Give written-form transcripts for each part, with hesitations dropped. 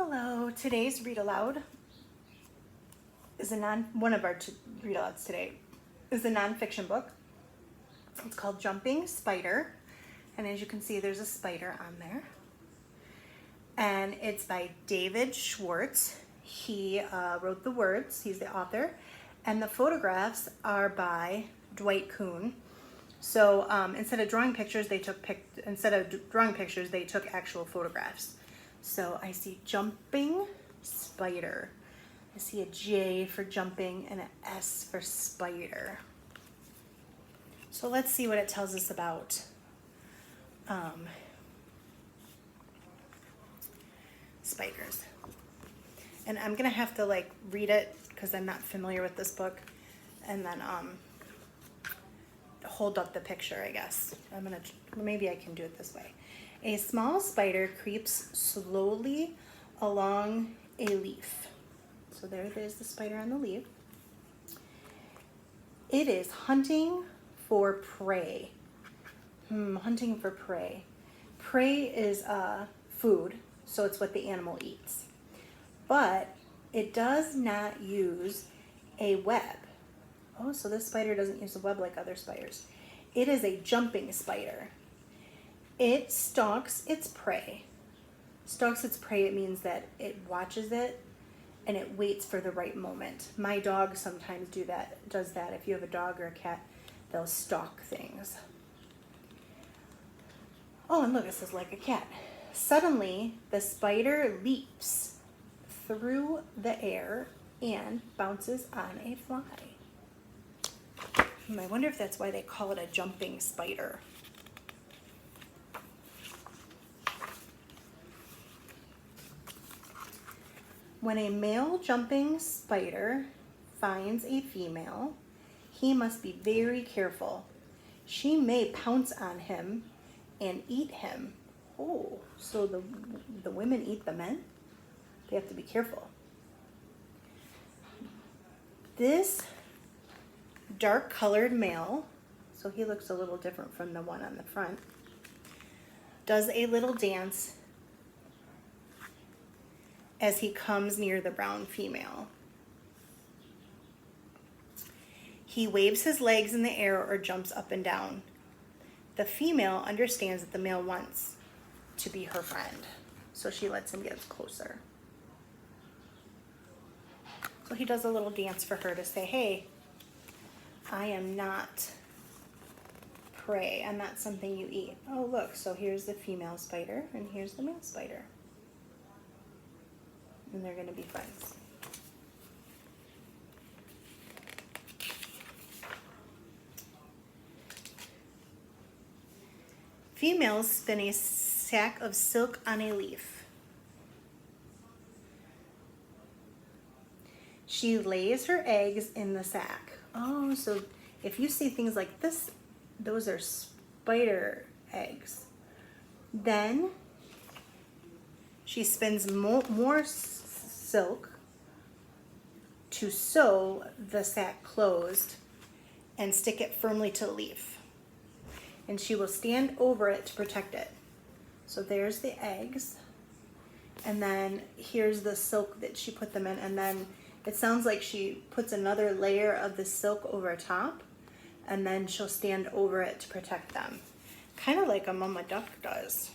Hello, today's read aloud is one of our read alouds today is a nonfiction book. It's called Jumping Spider, and as you can see, there's a spider on there. And it's by David Schwartz. He wrote the words. He's the author, and the photographs are by Dwight Kuhn. So instead of drawing pictures, they took actual photographs. So I see jumping spider. I see a J for jumping and an S for spider. So let's see what it tells us about spiders. And I'm gonna have to like read it because I'm not familiar with this book, and then hold up the picture, I guess. Maybe I can do it this way. A small spider creeps slowly along a leaf. So there's the spider on the leaf. It is hunting for prey. Hunting for prey. Prey is food, so it's what the animal eats. But it does not use a web. Oh, so this spider doesn't use a web like other spiders. It is a jumping spider. It stalks its prey. Stalks its prey, it means that it watches it and it waits for the right moment. My dog sometimes does that. If you have a dog or a cat, they'll stalk things. Oh, and look, it says like a cat. Suddenly, the spider leaps through the air and bounces on a fly. I wonder if that's why they call it a jumping spider. When a male jumping spider finds a female, he must be very careful. She may pounce on him and eat him. Oh, so the women eat the men? They have to be careful. This dark colored male, so he looks a little different from the one on the front, does a little dance as he comes near the brown female. He waves his legs in the air or jumps up and down. The female understands that the male wants to be her friend, so she lets him get closer. So he does a little dance for her to say, hey, I am not prey. I'm not something you eat. Oh, look, so here's the female spider and here's the male spider. And they're going to be friends. Females spin a sack of silk on a leaf. She lays her eggs in the sack. Oh, so if you see things like this, those are spider eggs. Then she spins more silk to sew the sack closed and stick it firmly to the leaf. And she will stand over it to protect it. So there's the eggs. And then here's the silk that she put them in. And then it sounds like she puts another layer of the silk over top. And then she'll stand over it to protect them. Kind of like a mama duck does.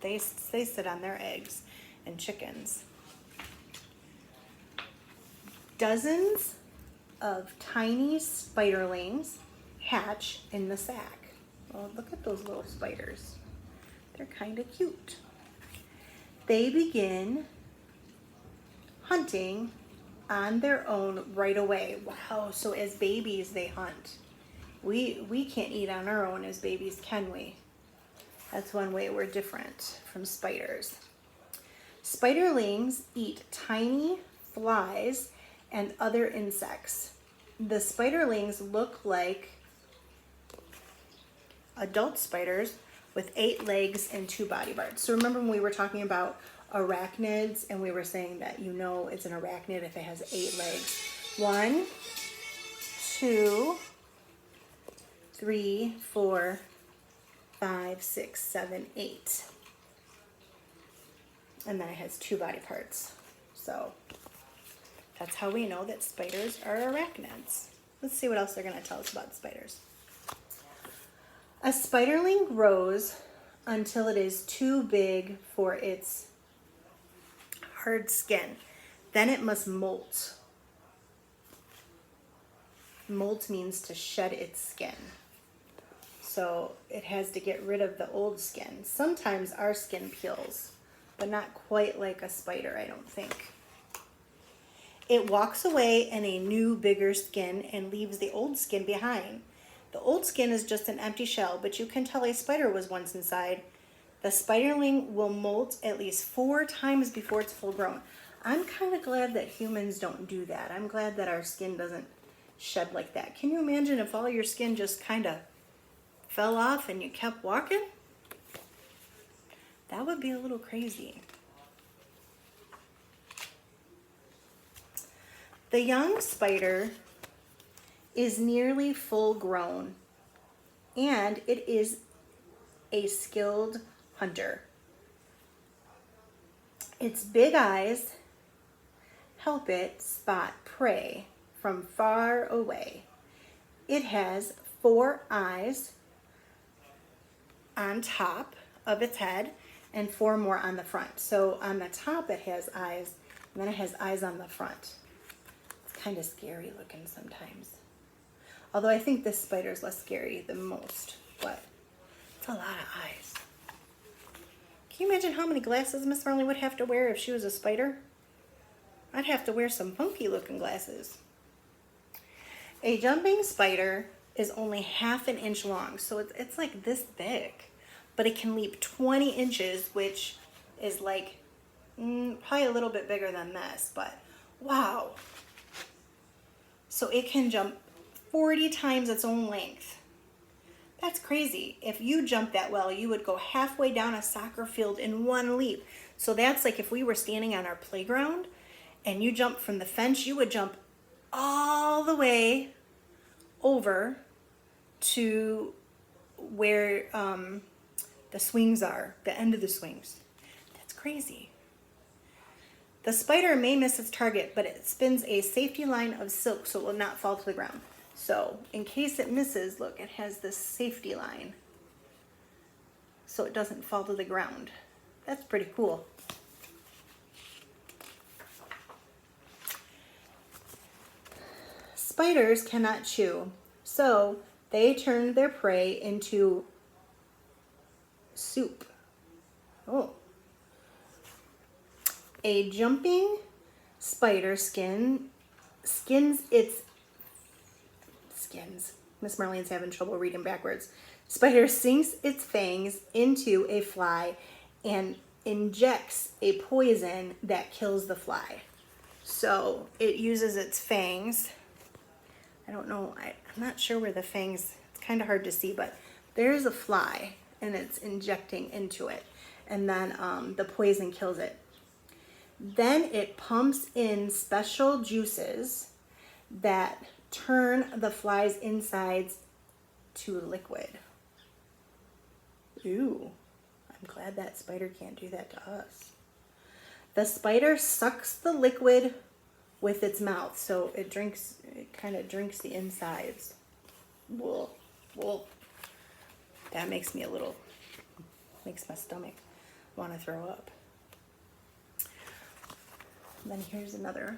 They sit on their eggs and chickens. Dozens of tiny spiderlings hatch in the sack. Oh, look at those little spiders. They're kind of cute. They begin hunting on their own right away. Wow, so as babies they hunt. We can't eat on our own as babies, can we? That's one way we're different from spiders. Spiderlings eat tiny flies and other insects. The spiderlings look like adult spiders with 8 legs and 2 body parts. So remember when we were talking about arachnids and we were saying that you know it's an arachnid if it has 8 legs. 1, 2, 3, 4, 5, 6, 7, 8. And then it has 2 body parts. So that's how we know that spiders are arachnids. Let's see what else they're going to tell us about spiders. A spiderling grows until it is too big for its hard skin. Then it must molt. Molt means to shed its skin. So it has to get rid of the old skin. Sometimes our skin peels, but not quite like a spider, I don't think. It walks away in a new, bigger skin and leaves the old skin behind. The old skin is just an empty shell, but you can tell a spider was once inside. The spiderling will molt at least 4 times before it's full grown. I'm kind of glad that humans don't do that. I'm glad that our skin doesn't shed like that. Can you imagine if all your skin just kind of fell off and you kept walking? That would be a little crazy. The young spider is nearly full grown, and it is a skilled hunter. Its big eyes help it spot prey from far away. It has 4 eyes on top of its head and 4 more on the front. So on the top it has eyes, and then it has eyes on the front. It's kind of scary looking sometimes. Although I think this spider is less scary than most, but it's a lot of eyes. Can you imagine how many glasses Miss Marley would have to wear if she was a spider? I'd have to wear some funky looking glasses. A jumping spider is only ½ an inch long, so it's like this big, but it can leap 20 inches, which is like probably a little bit bigger than this, but wow. So it can jump 40 times its own length. That's crazy. If you jump that well, you would go halfway down a soccer field in one leap. So that's like if we were standing on our playground and you jump from the fence, you would jump all the way over to where the swings are, the end of the swings. That's crazy. The spider may miss its target, but it spins a safety line of silk so it will not fall to the ground. So in case it misses, look, it has this safety line so it doesn't fall to the ground. That's pretty cool. Spiders cannot chew, so they turn their prey into soup. Oh. A jumping spider skins its skins. Miss Marlene's having trouble reading backwards. Spider sinks its fangs into a fly and injects a poison that kills the fly. So it uses its fangs. I don't know, I'm not sure where the fangs, it's kind of hard to see, but there's a fly and it's injecting into it. And then the poison kills it. Then it pumps in special juices that turn the fly's insides to liquid. Ooh, I'm glad that spider can't do that to us. The spider sucks the liquid with its mouth, so it kind of drinks the insides. Whoa, whoa. That makes my stomach want to throw up. Then here's another.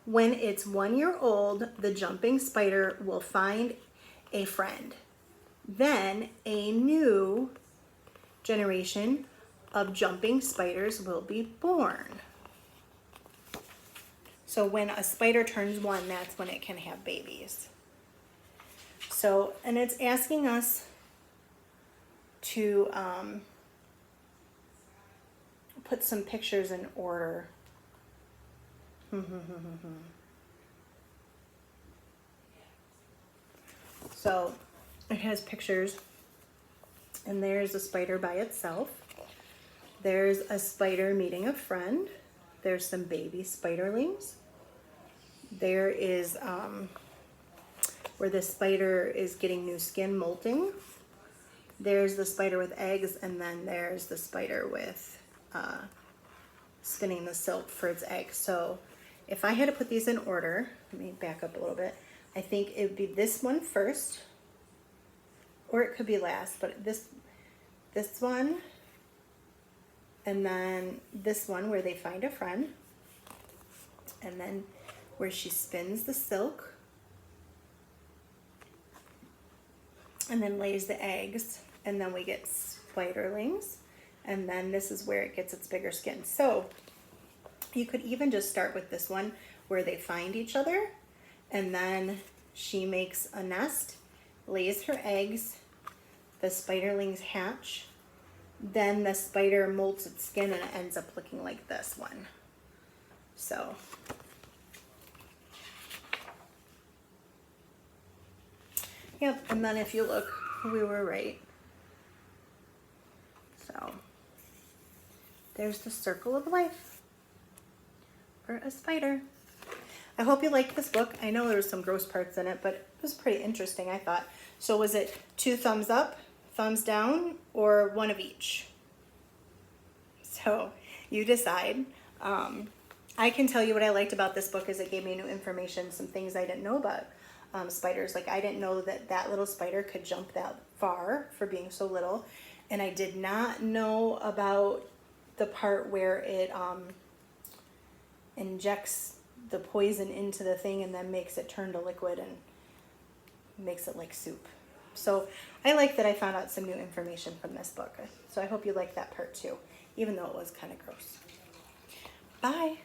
When it's 1 year old, the jumping spider will find a friend. Then a new generation of jumping spiders will be born. So when a spider turns 1, that's when it can have babies. So, and it's asking us to put some pictures in order. So it has pictures, and there's a spider by itself. There's a spider meeting a friend. There's some baby spiderlings. There is where the spider is getting new skin molting. There's the spider with eggs, and then there's the spider with spinning the silk for its eggs. So if I had to put these in order, let me back up a little bit. I think it would be this one first, or it could be last, but this one, and then this one where they find a friend, and then where she spins the silk, and then lays the eggs, and then we get spiderlings, and then this is where it gets its bigger skin. So you could even just start with this one where they find each other, and then she makes a nest, lays her eggs, the spiderlings hatch, then the spider molts its skin and it ends up looking like this one. So yep, and then if you look, we were right. So there's the circle of life for a spider. I hope you liked this book. I know there was some gross parts in it, but it was pretty interesting, I thought. So was it 2 thumbs up, thumbs down, or 1 of each? So you decide. I can tell you what I liked about this book is it gave me new information, some things I didn't know about spiders. Like I didn't know that that little spider could jump that far for being so little. And I did not know about the part where it injects the poison into the thing and then makes it turn to liquid and makes it like soup. So I like that I found out some new information from this book. So I hope you like that part too, even though it was kind of gross. Bye.